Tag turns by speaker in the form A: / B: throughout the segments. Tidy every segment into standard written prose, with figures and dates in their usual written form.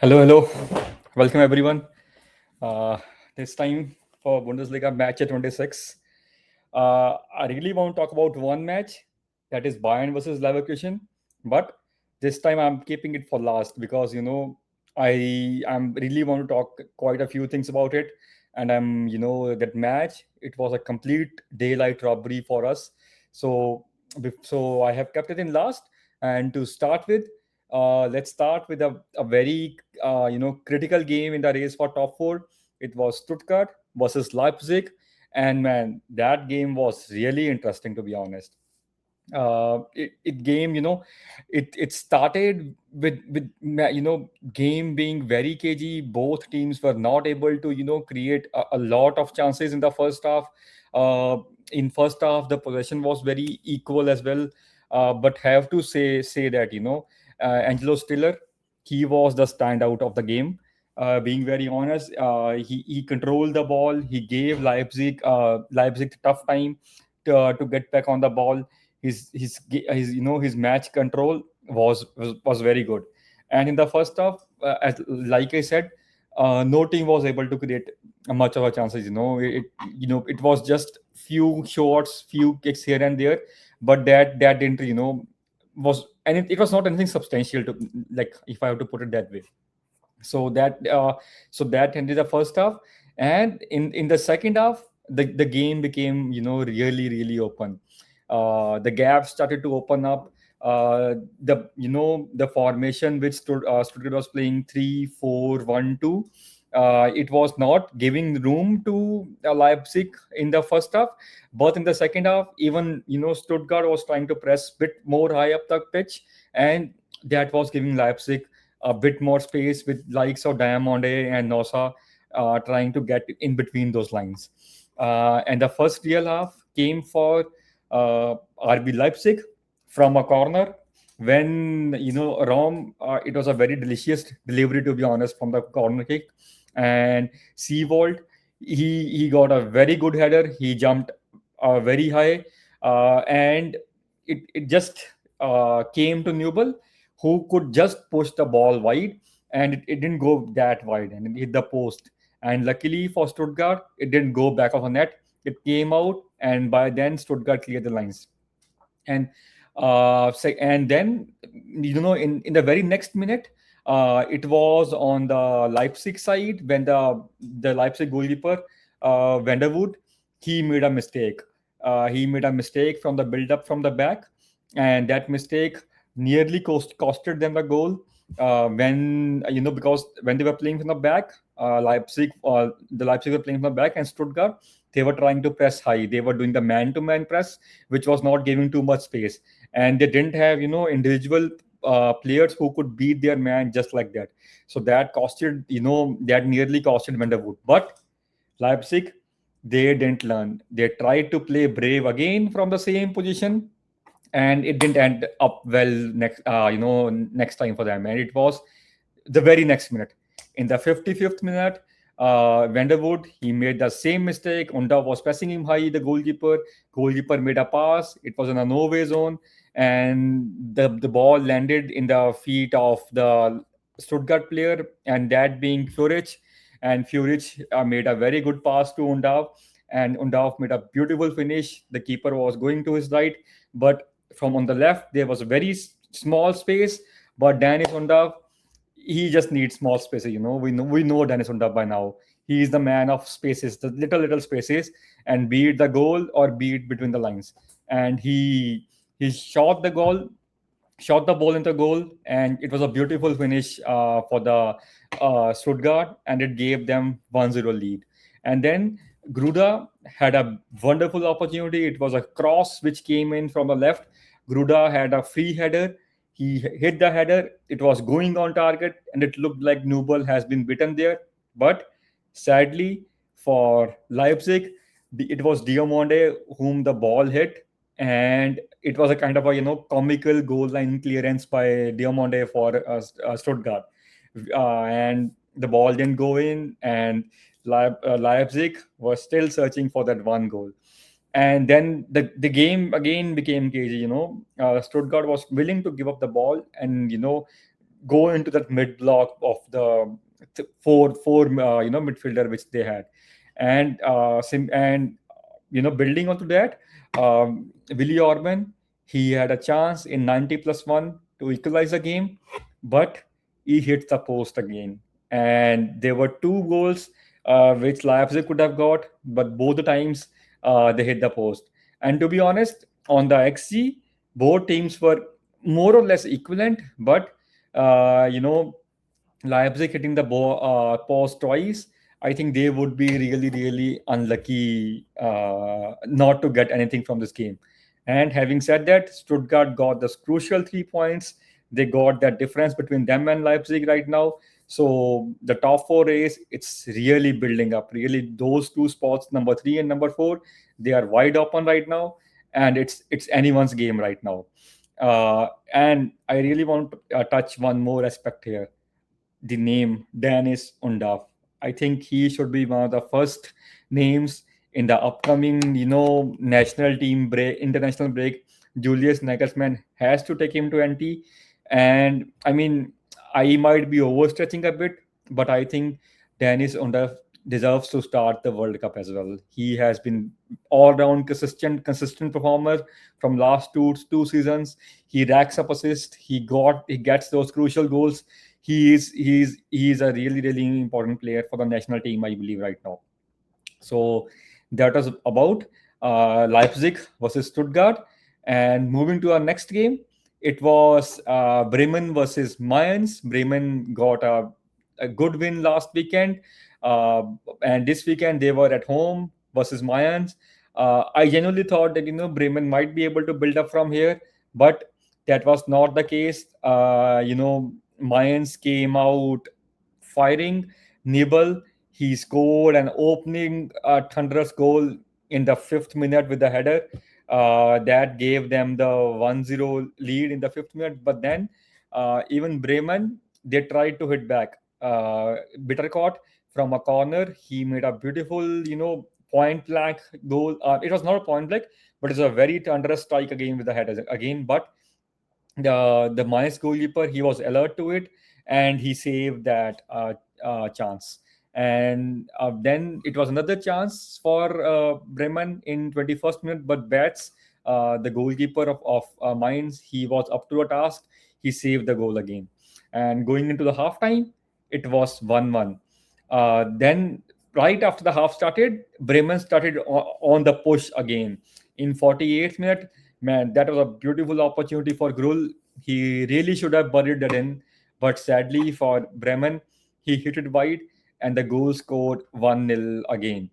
A: Hello. Welcome everyone. Uh, this time for Bundesliga Match 26. I really want to talk about one match, that is Bayern versus Leverkusen. But this time I'm keeping it for last because I'm really want to talk quite a few things about it. And that match, it was a complete daylight robbery for us. So so I have kept it in last. And to start with, let's start with a very critical game in the race for top four. It was Stuttgart versus Leipzig, and man, that game was really interesting, to be honest. It game, it started with game being very cagey. Both teams were not able to create a lot of chances in the first half. In first half, the possession was very equal as well. But have to say that Angelo Stiller, he was the standout of the game. Being very honest, he controlled the ball. He gave Leipzig tough time to get back on the ball. His match control was very good. And in the first half, like I said, no team was able to create much of a chances. It was just few shots, few kicks here and there, but that didn't was, and it was not anything substantial, to, like, if I have to put it that way. So that ended the first half. And in the second half, the game became really open. The gap started to open up. The formation which Stuttgart was playing 3-4-1-2. It was not giving room to Leipzig in the first half, but in the second half, even Stuttgart was trying to press bit more high up the pitch, and that was giving Leipzig a bit more space, with likes of Diamonde and Nosa trying to get in between those lines. And the first real half came for RB Leipzig from a corner, when Rom. It was a very delicious delivery, to be honest, from the corner kick. And Seawold, he got a very good header. He jumped very high, and it just came to Newell, who could just push the ball wide, and it didn't go that wide, and it hit the post. And luckily for Stuttgart, it didn't go back of the net. It came out, and by then Stuttgart cleared the lines. And and then in the very next minute, it was on the Leipzig side, when the Leipzig goalkeeper, Vanderwood, he made a mistake. He made a mistake from the build up from the back, and that mistake nearly costed them the goal. When because when they were playing from the back, the Leipzig were playing from the back, and Stuttgart, they were trying to press high. They were doing the man-to-man press, which was not giving too much space, and they didn't have individual players who could beat their man just like that. So that nearly costed Vanderwood. But Leipzig, they didn't learn. They tried to play brave again from the same position, and it didn't end up well next time for them. And it was the very next minute, in the 55th minute, Vanderwood, he made the same mistake. Undav was pressing him high, the goalkeeper made a pass. It was in a no-way zone, and the ball landed in the feet of the Stuttgart player, and that being Furic. And Furic made a very good pass to Undav, and Undav made a beautiful finish. The keeper was going to his right, but from on the left, there was a very small space. But Deniz Undav, he just needs small spaces. We know Deniz Undav by now. He is the man of spaces, the little spaces, and be it the goal or be it between the lines. And he shot the ball into goal, and it was a beautiful finish for the Stuttgart, and it gave them 1-0 lead. And then Gruda had a wonderful opportunity. It was a cross which came in from the left. Gruda had a free header. He hit the header. It was going on target, and it looked like Nubel has been bitten there. But sadly for Leipzig, it was Diamonde whom the ball hit, and it was a kind of a comical goal line clearance by Diamonde for Stuttgart, and the ball didn't go in, and Leipzig was still searching for that one goal. And then the game again became cagey. Stuttgart was willing to give up the ball, and go into that mid block of the four midfielder which they had, and building onto that, Willie Orban, he had a chance in 90+1 to equalize the game, but he hit the post again. And there were two goals which Leipzig could have got, but both the times they hit the post. And to be honest, on the XG, both teams were more or less equivalent, but uh, you know, Leipzig hitting the post twice, I think they would be really, really unlucky not to get anything from this game. And having said that, Stuttgart got the crucial 3 points. They got that difference between them and Leipzig right now. So the top four race, it's really building up. Really, those two spots, number 3 and number 4, they are wide open right now, and it's anyone's game right now. And I really want to touch one more aspect here, the name Deniz Undav. I think he should be one of the first names in the upcoming, national team break, international break. Julius Nagelsmann has to take him to NT. And I mean, I might be overstretching a bit, but I think Deniz Undav deserves to start the World Cup as well. He has been all-round consistent performer from last two seasons. He racks up assists. He gets those crucial goals. He is a really, really important player for the national team, I believe, right now. So that was about Leipzig versus Stuttgart. And moving to our next game, it was Bremen versus Mainz. Bremen got a good win last weekend, and this weekend they were at home versus Mainz. I genuinely thought that Bremen might be able to build up from here, but that was not the case. Mainz came out firing. Nibel, he scored an opening thunderous goal in the 5th minute with the header. That gave them the 1-0 lead in the 5th minute. But then, even Bremen, they tried to hit back. Bittercott from a corner, he made a beautiful, point blank goal. It was not a point blank, but it's a very thunderous strike again with the header again. But the Mainz goalkeeper, he was alert to it, and he saved that chance. And then it was another chance for Bremen in 21st minute, but Betts, the goalkeeper of Mainz, he was up to a task. He saved the goal again. And going into the halftime, it was 1-1. Then right after the half started, Bremen started on the push again. In 48th minute, man, that was a beautiful opportunity for Grul. He really should have buried that in, but sadly for Bremen, he hit it wide, and the goal scored 1-0 again.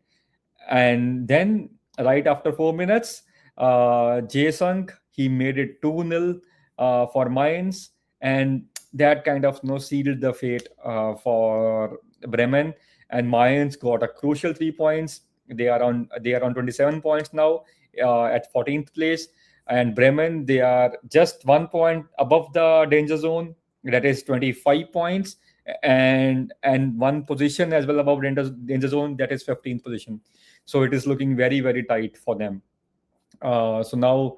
A: And then right after 4 minutes, Jason, he made it 2-0 for Mainz, and that kind of sealed the fate for Bremen. And Mainz got a crucial 3 points. They are on 27 points now, at 14th place. And Bremen, they are just 1 point above the danger zone, that is 25 points, and one position as well above danger zone, that is 15th position. So it is looking very, very tight for them. So now,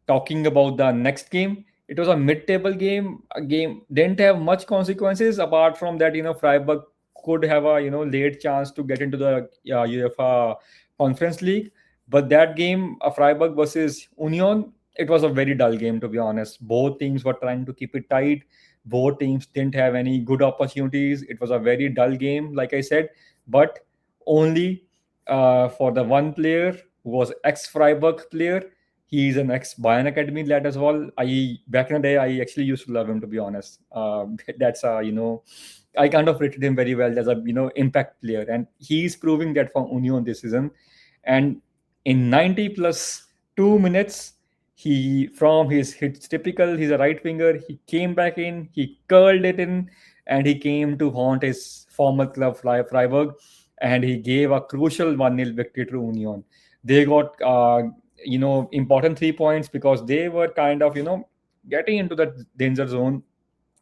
A: talking about the next game, it was a mid-table game. A game didn't have much consequences apart from that. Freiburg could have a late chance to get into the UEFA Conference League. But that game, Freiburg versus Union, it was a very dull game, to be honest. Both teams were trying to keep it tight. Both teams didn't have any good opportunities. It was a very dull game, like I said, but only for the one player who was ex-Freiburg player. He's an ex-Bayern Academy lad as well. Back in the day, I actually used to love him, to be honest. That's I kind of rated him very well as a impact player, and he's proving that for Union this season. And in 90+2 minutes, he from his hits typical, he's a right winger. He came back in, he curled it in, and he came to haunt his former club Freiburg, and he gave a crucial 1-0 victory to Union. They got important 3 points because they were kind of getting into that danger zone,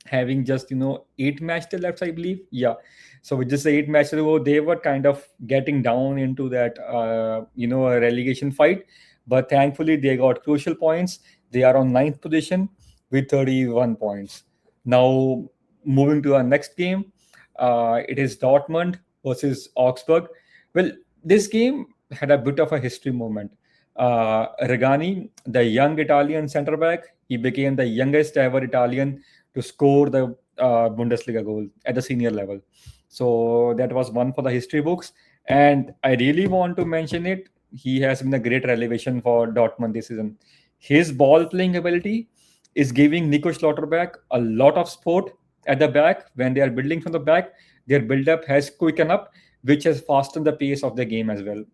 A: having just 8 matches left, I believe. Yeah. So with just 8 matches ago, they were kind of getting down into that a relegation fight. But thankfully, they got crucial points. They are on 9th position with 31 points. Now, moving to our next game, it is Dortmund versus Augsburg. Well, this game had a bit of a history moment. Reggiani, the young Italian centre back, he became the youngest ever Italian to score the Bundesliga goal at the senior level. So that was one for the history books. And I really want to mention it. He has been a great revelation for Dortmund this season. His ball playing ability is giving Nico Schlotterbeck a lot of support at the back. When they are building from the back, their build-up has quickened up, which has fastened the pace of the game as well,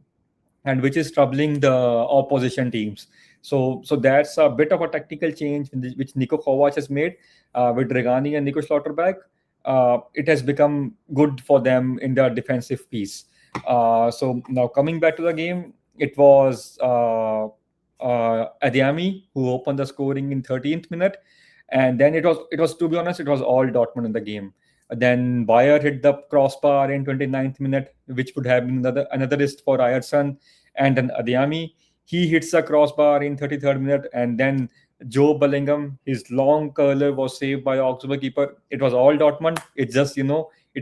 A: and which is troubling the opposition teams. So that's a bit of a tactical change which Nico Kovac has made with Reggiani and Nico Schlotterbeck. It has become good for them in their defensive piece. So now coming back to the game, it was Adeyemi who opened the scoring in 13th minute, and then it was to be honest, it was all Dortmund in the game. Then Bayer hit the crossbar in 29th minute, which would have been another risk for Ryerson, and then Adeyemi, he hits the crossbar in 33rd minute, and then Joe Bellingham, his long curler was saved by Augsburg keeper. It was all Dortmund. It just, it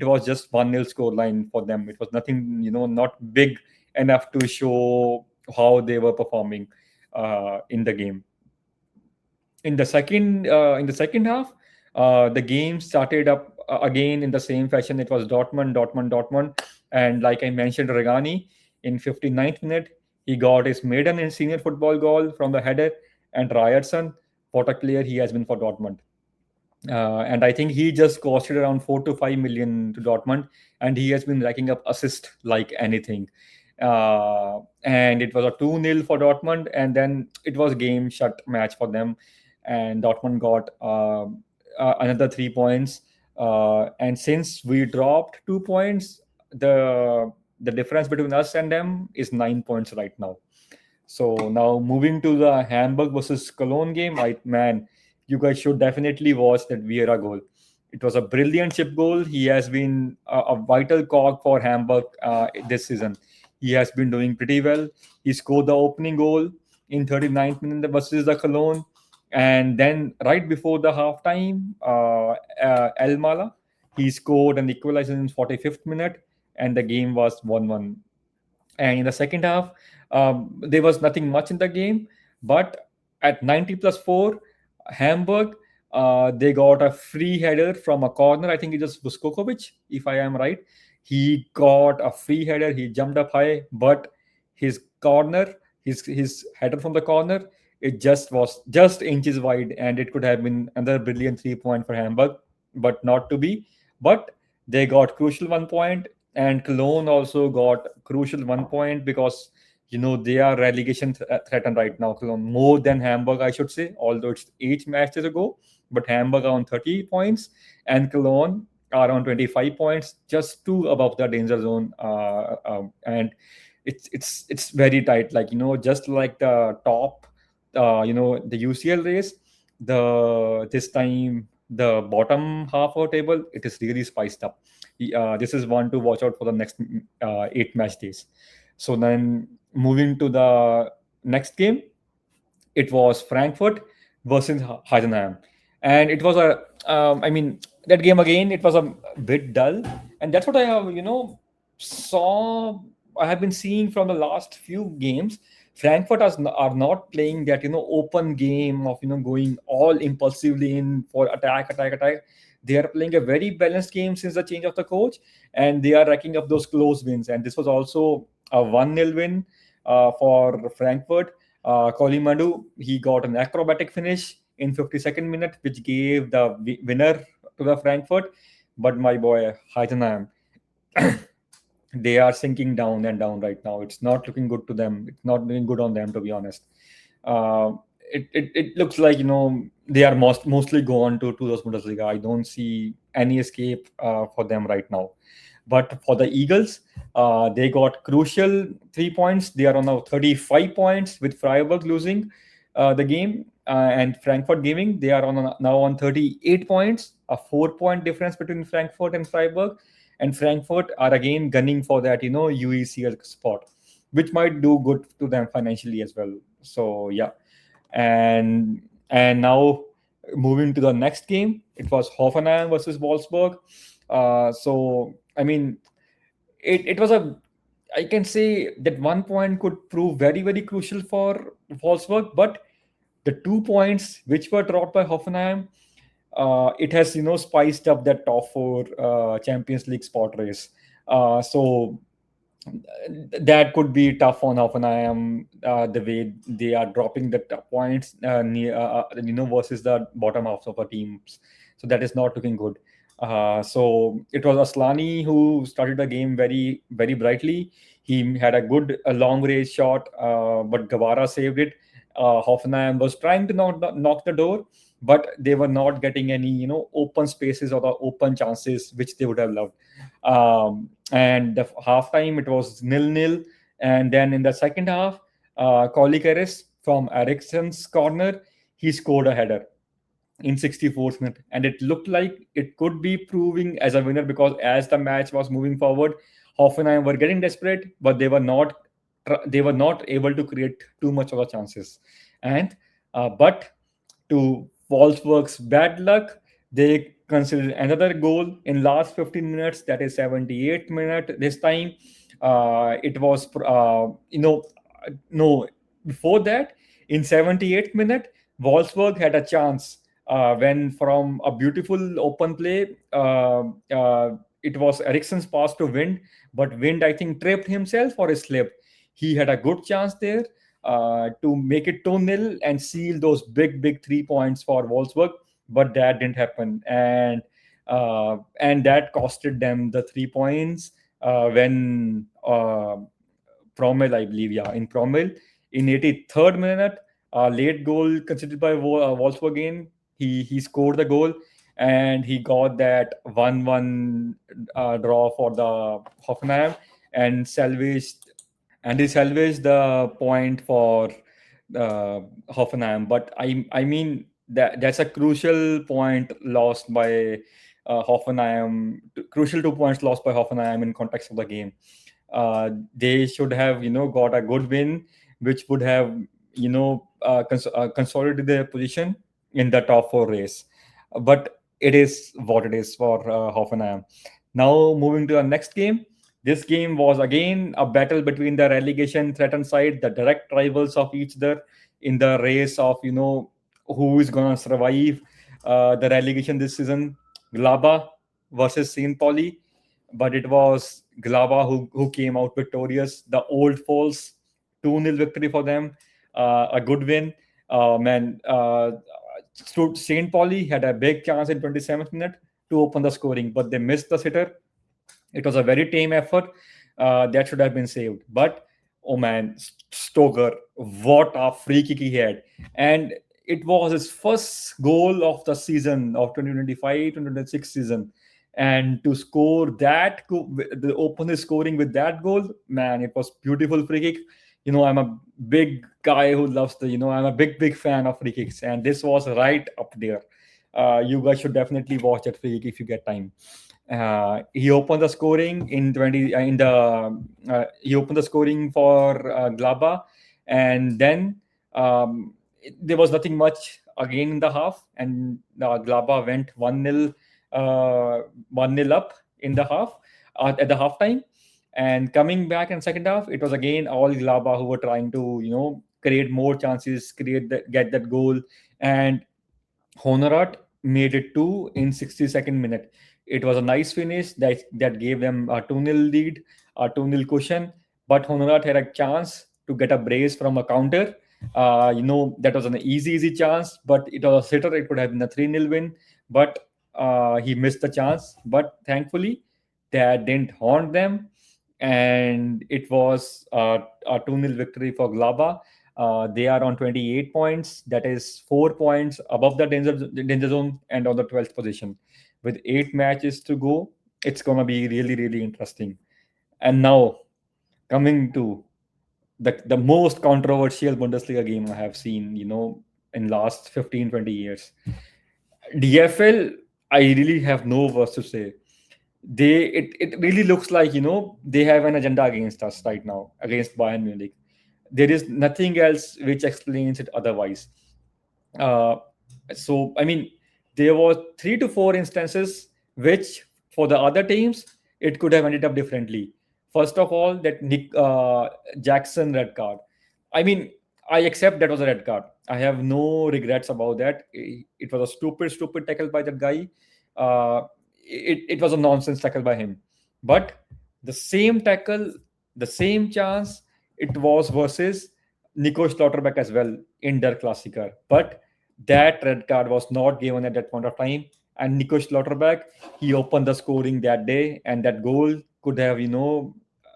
A: was just 1-0 scoreline for them. It was nothing, not big enough to show how they were performing in the game. In the second half, the game started up again in the same fashion. It was Dortmund, and like I mentioned, Reggiani in 59th minute, he got his maiden in senior football goal from the header, and Ryerson, what a player he has been for Dortmund. And I think he just costed around 4 to 5 million to Dortmund, and he has been racking up assists like anything. And it was a 2-0 for Dortmund, and then it was game shut match for them, and Dortmund got another 3 points. And since we dropped 2 points, the difference between us and them is 9 points right now. So now moving to the Hamburg versus Cologne game, man, you guys should definitely watch that Vieira goal. It was a brilliant chip goal. He has been a vital cog for Hamburg this season. He has been doing pretty well. He scored the opening goal in 39th minute versus the Cologne. And then right before the halftime, El Mala, he scored an equalizer in 45th minute, and the game was 1-1. And in the second half, there was nothing much in the game, but at 90+4, Hamburg, they got a free header from a corner. I think it was Vuskovic, if I am right. He got a free header. He jumped up high, but his corner, his header from the corner, it was just inches wide, and it could have been another brilliant 3-point for Hamburg, but not to be. But they got crucial 1 point, and Cologne also got crucial 1 point because they are relegation threatened right now. Cologne more than Hamburg, I should say, although it's 8 matches ago. But Hamburg are on 30 points, and Cologne are on 25 points, just 2 above the danger zone. And it's very tight. Like just like the top, the UCL race. This time the bottom half of the table, it is really spiced up. This is one to watch out for the next 8 match days. So then moving to the next game, it was Frankfurt versus Heidenheim. And it was that game again, it was a bit dull. And that's what I have, I have been seeing from the last few games. Frankfurt are not playing that, open game of, going all impulsively in for attack. They are playing a very balanced game since the change of the coach, and they are racking up those close wins. And this was also a 1-0 win for Frankfurt. Kolimadu, he got an acrobatic finish in 52nd minute, which gave the winner to the Frankfurt. But my boy, Heidenheim, they are sinking down and down right now. It's not looking good to them. It's not doing good on them, to be honest. It looks like they are mostly gone to those Bundesliga. I don't see any escape for them right now. But for the Eagles, they got crucial 3 points. They are on now 35 points with Freibug losing the game, and Frankfurt giving. They are now on 38 points, a 4-point difference between Frankfurt and Freiburg. And Frankfurt are again gunning for that, UECL spot, which might do good to them financially as well. So yeah, and now Moving to the next game, it was Hoffenheim versus Wolfsburg. So I mean, it was a, I can say that 1 point could prove very, very crucial for Wolfsburg, but the 2 points which were dropped by Hoffenheim, it has spiced up that top four Champions League spot race. So that could be tough on Hoffenheim, the way they are dropping the top points versus the bottom half of our teams. So that is not looking good. So it was Aslani who started the game very, very brightly. He had a long range shot, but Gavara saved it. Hoffenheim was trying to knock the door, but they were not getting any open spaces or the open chances which they would have loved. And the halftime it was 0-0, and then in the second half, Kolikaris from Eriksson's corner, he scored a header in 64th minute, and it looked like it could be proving as a winner, because as the match was moving forward, Hoffenheim were getting desperate, but they were not able to create too much of the chances. And but to Wolfsburg's bad luck, they considered another goal in last 15 minutes, that is 78th minute this time. It was no, before that, in 78th minute, Wolfsburg had a chance when from a beautiful open play, it was Eriksson's pass to Wind, but Wind, I think, tripped himself or he slipped. He had a good chance there to make it 2-0 and seal those big, big 3 points for Wolfsburg, but that didn't happen. And that costed them the 3 points when Promel, I believe, yeah, in Promel, in 83rd minute, late goal considered by Wolfsburg again. He scored the goal, and he got that 1-1 draw for the Hoffenheim, and he salvaged the point for Hoffenheim. But I mean that's a crucial point lost by Hoffenheim. Crucial 2 points lost by Hoffenheim in context of the game. They should have got a good win, which would have consolidated their position in the top four race. But it is what it is for Hoffenheim. Now moving to the next game. This game was again a battle between the relegation threatened side, the direct rivals of each other in the race of who is gonna survive the relegation this season. Glaba versus St Pauli, but it was Glaba who came out victorious. The old foes, 2-0 victory for them, a good win. Man, St Pauli had a big chance in 27th minute to open the scoring, but they missed the sitter. It was a very tame effort that should have been saved. But oh man, Stoker, what a free kick he had. And it was his first goal of the season of 2025-2026 season. And to score that, the opener scoring with that goal, man, it was beautiful free kick. I'm a big guy who loves I'm a big, big fan of free kicks. And this was right up there. You guys should definitely watch that free kick if you get time. He opened the scoring in 20 in the he opened the scoring for Glaba, and then there was nothing much again in the half, and Glaba went 1-0 1-0 up in the half at the halftime. And coming back in second half, it was again all Glaba who were trying to create more chances, get that goal. And Honorat made it 2 in 62nd minute. It was a nice finish that gave them a 2-0 lead, a 2-0 cushion. But Honorat had a chance to get a brace from a counter. That was an easy chance, but it was a sitter. It could have been a 3-0 win, but he missed the chance. But thankfully, that didn't haunt them, and it was a 2-0 victory for Glaba. They are on 28 points. That is 4 points above the danger zone and on the 12th position. With 8 matches to go, it's going to be really, really interesting. And now, coming to the most controversial Bundesliga game I have seen, in last 15, 20 years. DFL, I really have no words to say. It really looks like, they have an agenda against us right now, against Bayern Munich. There is nothing else which explains it otherwise. So I mean, there was 3 to 4 instances which for the other teams it could have ended up differently. First of all, that Nick Jackson red card. I mean, I accept that was a red card. I have no regrets about that. It was a stupid tackle by that guy. It was a nonsense tackle by him. But the same tackle, the same chance, it was versus Nico Schlotterbeck as well in Der Klassiker. But that red card was not given at that point of time. And Nico Schlotterbeck, he opened the scoring that day, and that goal could have,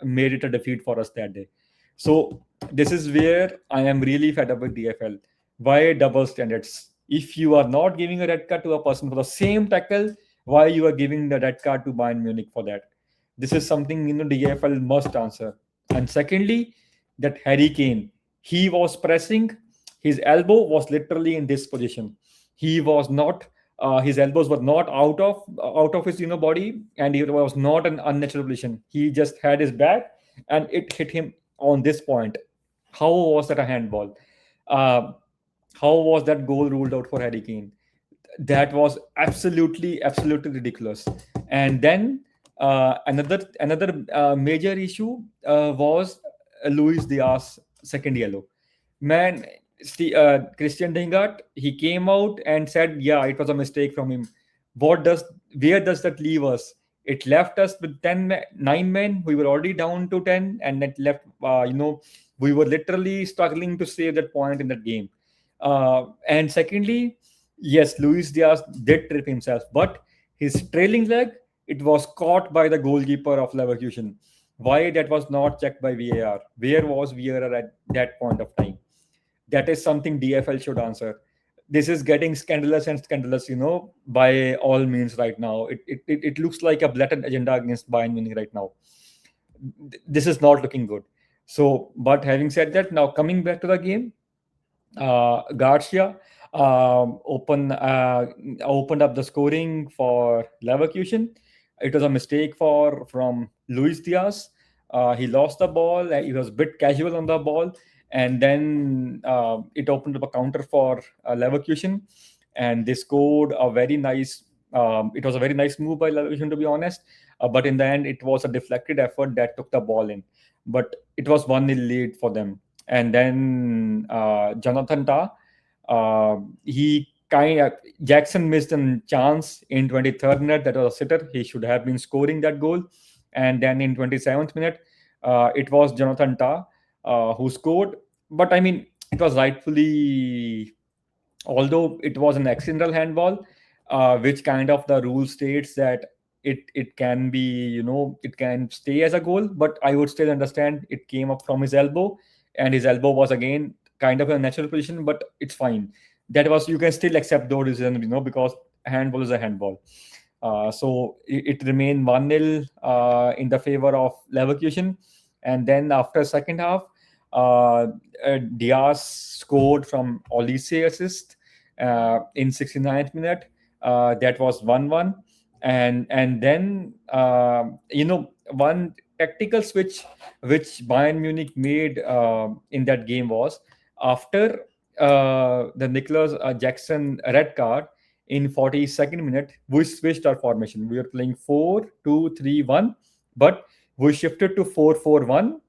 A: made it a defeat for us that day. So this is where I am really fed up with DFL. Why double standards? If you are not giving a red card to a person for the same tackle, why you are giving the red card to Bayern Munich for that? This is something DFL must answer. And secondly, that Harry Kane, he was pressing, his elbow was literally in this position. He was not. His elbows were not out of his body, and it was not an unnatural position. He just had his back, and it hit him on this point. How was that a handball? Uh, how was that goal ruled out for Harry Kane? That was absolutely ridiculous. And then another major issue was Luis Diaz second yellow. Man, Christian Dingart, he came out and said, yeah, it was a mistake from him. Where does that leave us? It left us with 9 men. We were already down to 10, and it left, we were literally struggling to save that point in that game. And secondly, yes, Luis Diaz did trip himself, but his trailing leg, it was caught by the goalkeeper of Leverkusen. Why that was not checked by VAR? Where was VAR at that point of time? That is something DFL should answer. This is getting scandalous and scandalous, by all means right now. It looks like a blatant agenda against Bayern Munich right now. This is not looking good. So, but having said that, now coming back to the game, Garcia opened up the scoring for Leverkusen. It was a mistake from Luis Diaz. He lost the ball. He was a bit casual on the ball, and then it opened up a counter for Leverkusen, and they scored a very nice. It was a very nice move by Leverkusen, to be honest. But in the end, it was a deflected effort that took the ball in. But it was 1-0 lead for them. And then Jonathan Tah, Jackson missed a chance in 23rd minute. That was a sitter. He should have been scoring that goal. And then in 27th minute, it was Jonathan Tah who scored. But I mean, it was rightfully, although it was an accidental handball, which kind of the rule states that it can be, it can stay as a goal. But I would still understand it came up from his elbow, and his elbow was again kind of a natural position, but it's fine. That was, you can still accept those decisions, because handball is a handball. So it remained 1-0 in the favor of Leverkusen. And then after second half, Diaz scored from Olise assist in 69th minute. That was 1-1. And then, one tactical switch which Bayern Munich made in that game was after the Nicolas Jackson red card in 42nd minute, we switched our formation. We were playing 4-2-3-1, but we shifted to 4-4-1.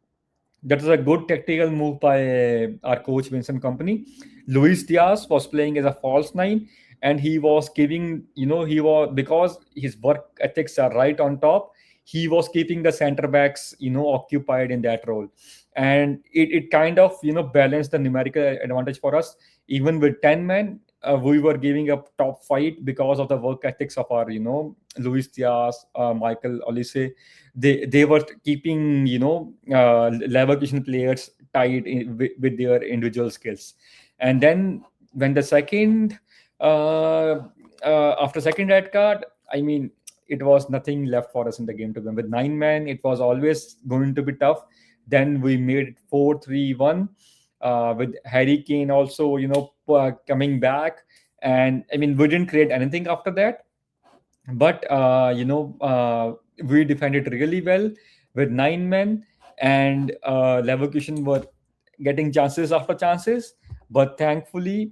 A: That was a good tactical move by our coach Vincent Kompany. Luis Diaz was playing as a false nine, and he was giving, because his work ethics are right on top, he was keeping the center backs, occupied in that role. And it kind of, balanced the numerical advantage for us. Even with 10 men, we were giving up top fight because of the work ethics of our, Luis Diaz, Michael Olise. They were keeping, Leverkusen players tied with their individual skills. And then when the second, after second red card, I mean, it was nothing left for us in the game to win. With 9 men, it was always going to be tough. Then we made it 4-3-1 with Harry Kane also, coming back. And I mean, we didn't create anything after that. But, we defended really well with 9 men. And Leverkusen were getting chances after chances. But thankfully,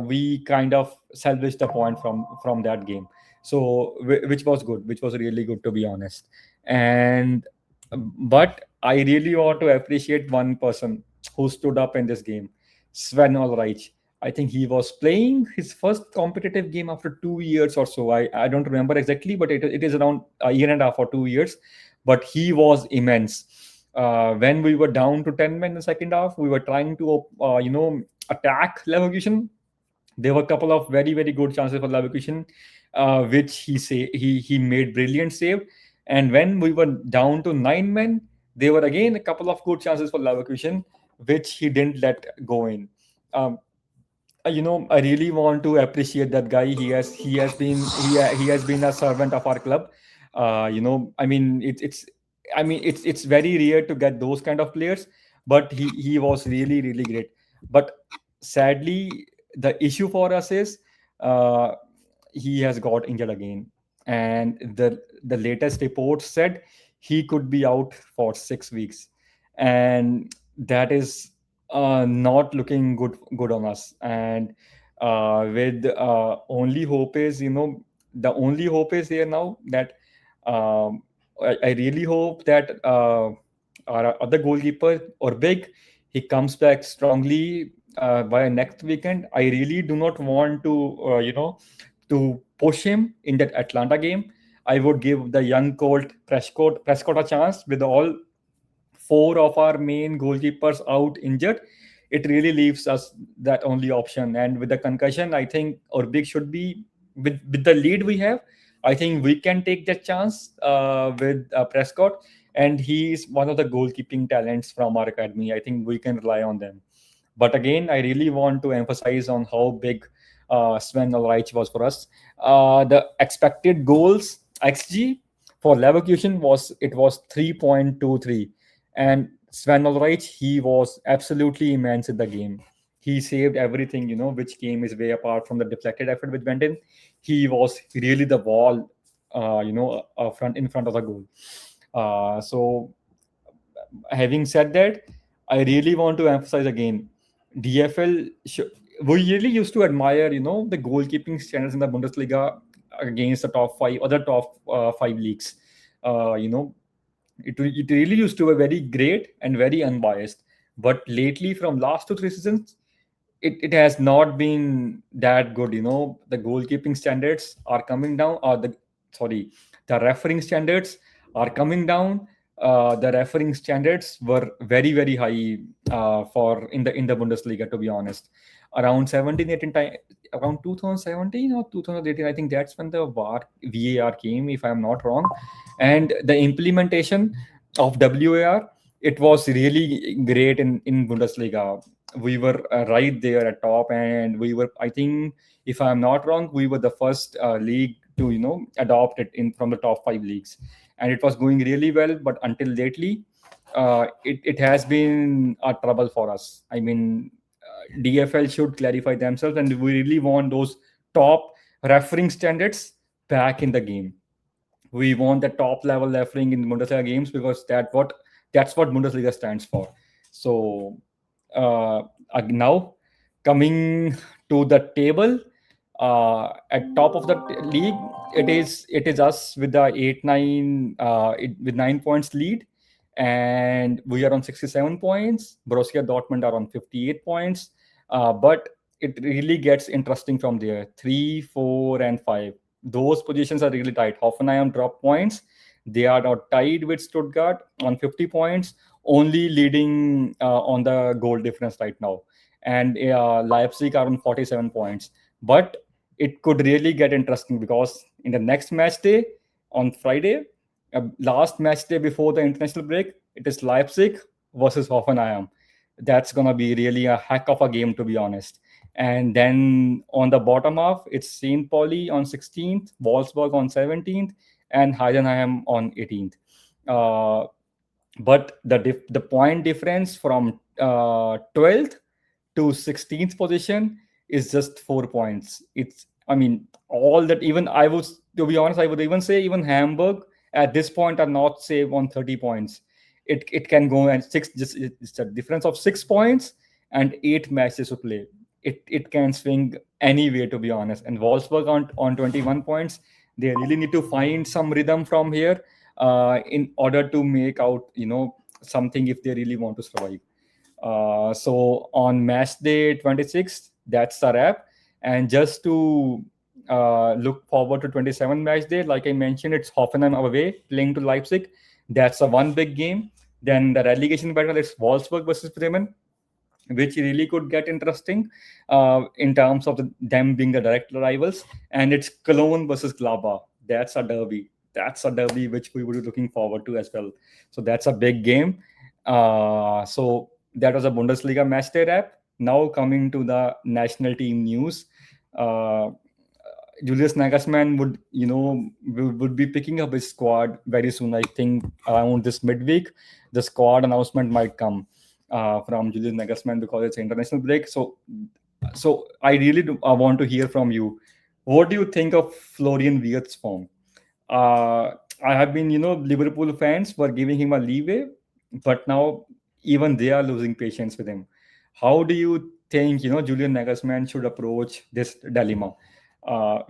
A: we kind of salvaged the point from that game. So which was good, which was really good, to be honest. And but I really want to appreciate one person who stood up in this game, Sven Ulreich. I think he was playing his first competitive game after 2 years or so. I don't remember exactly, but it is around a year and a half or 2 years. But he was immense. When we were down to 10 men in the second half, we were trying to, attack Leverkusen. There were a couple of very, very good chances for Leverkusen, which he made brilliant save. And when we were down to 9 men, there were again a couple of good chances for Leverkusen, which he didn't let go in. Um, I really want to appreciate that guy. He has been a servant of our club. I mean, it's very rare to get those kind of players, but he was really, really great. But sadly, the issue for us is uh, he has got injured again, and the latest report said he could be out for 6 weeks, and that is not looking good on us. And with only hope is, the only hope is here now that I really hope that our other goalkeeper or big, he comes back strongly by next weekend. I really do not want to to push him in that Atlanta game. I would give the young Colt Prescott a chance. With all four of our main goalkeepers out injured, it really leaves us that only option. And with the concussion, I think our big should be, with the lead we have, I think we can take that chance with Prescott. And he is one of the goalkeeping talents from our academy. I think we can rely on them. But again, I really want to emphasize on how big Sven Ulreich was for us. The expected goals XG for Leverkusen was 3.23, and Sven Ulreich, he was absolutely immense in the game. He saved everything, which came his way apart from the deflected effort which went in. He was really the wall, in front of the goal. So having said that, I really want to emphasize again, DFL. We really used to admire, the goalkeeping standards in the Bundesliga against the top five leagues. It really used to be very great and very unbiased. But lately, from last 2 3 seasons, it has not been that good. The goalkeeping standards are coming down. The refereeing standards are coming down. The refereeing standards were very, very high for in the Bundesliga, to be honest. Around 17 18 time, around 2017 or 2018, I think that's when the VAR came, if I'm not wrong. And the implementation of WAR, it was really great in Bundesliga. We were right there at top, and we were, I think, if I'm not wrong, we were the first league to adopt it in from the top five leagues, and it was going really well. But until lately, it has been a trouble for us. I mean, DFL should clarify themselves, and we really want those top refereeing standards back in the game. We want the top level refereeing in Bundesliga games, because that's what Bundesliga stands for. So now coming to the table, at top of the league, it is us with the 8 9 with 9 points lead, and we are on 67 points. Borussia Dortmund are on 58 points. But it really gets interesting from there. 3, 4, and 5. Those positions are really tight. Hoffenheim drop points. They are now tied with Stuttgart on 50 points, only leading on the goal difference right now. And Leipzig are on 47 points. But it could really get interesting, because in the next match day on Friday, last match day before the international break, it is Leipzig versus Hoffenheim. That's going to be really a heck of a game, to be honest. And then on the bottom half, it's St Pauli on 16th, Wolfsburg on 17th, and Heidenheim on 18th. But the point difference from 12th to 16th position is just 4 points. I mean, all that, even I would, to be honest, I would even say even Hamburg at this point are not safe on 30 points. It can go, and it's a difference of 6 points and 8 matches to play. it can swing anywhere, to be honest. And Wolfsburg on 21 points, they really need to find some rhythm from here in order to make out something if they really want to survive. So on match day 26, that's the wrap. And just to look forward to 27 match day, like I mentioned, it's Hoffenheim away playing to Leipzig. That's a one big game. Then the relegation battle is Wolfsburg versus Bremen, which really could get interesting in terms of them being the direct rivals. And it's Cologne versus Gladbach. That's a derby. That's a derby which we would be looking forward to as well. So that's a big game. So that was a Bundesliga Matchday wrap. Now coming to the national team news. Julius Nagelsmann would be picking up his squad very soon. I think around this midweek, the squad announcement might come from Julius Nagelsmann because it's international break. So I really want to hear from you. What do you think of Florian Wirtz's form? I have been, Liverpool fans were giving him a leeway, but now even they are losing patience with him. How do you think, Julian Nagelsmann should approach this dilemma?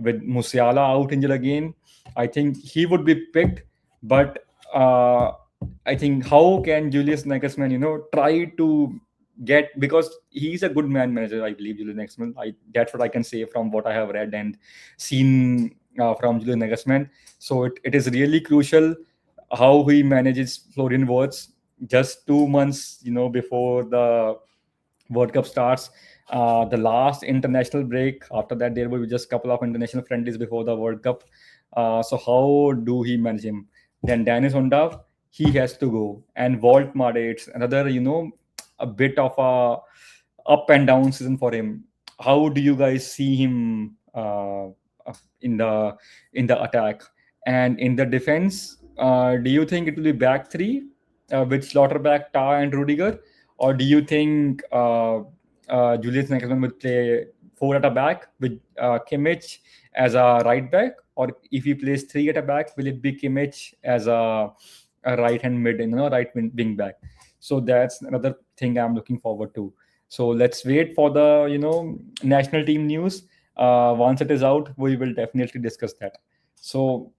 A: With Musiala out injured again, I think he would be picked, but I think how can Julius Nagelsmann, try to get, because he's a good man manager, I believe, Julian Nagelsmann. That's what I can say from what I have read and seen from Julian Nagelsmann. So it is really crucial how he manages Florian Wirtz just 2 months, before the World Cup starts. The last international break. After that, there will be just a couple of international friendlies before the World Cup. So how do he manage him? Then Deniz Undav, he has to go. And Walt Made, it's another, a bit of a up and down season for him. How do you guys see him in the attack? And in the defense, do you think it will be back three with Schlotterbeck, Tah, and Rudiger? Or do you think Julius Nagelsmann will play 4 at a back with Kimmich as a right back? Or if he plays 3 at a back, will it be Kimmich as a right-hand mid and right wing back? So that's another thing I'm looking forward to. So let's wait for the national team news. Once it is out, we will definitely discuss that. So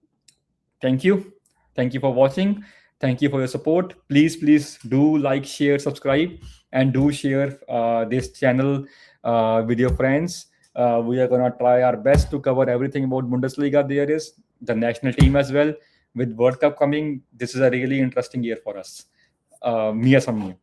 A: thank you for watching. Thank you for your support. Please do like, share, subscribe, and do share this channel with your friends. We are gonna try our best to cover everything about Bundesliga. There is the national team as well. With World Cup coming, this is a really interesting year for us. Mia Samni.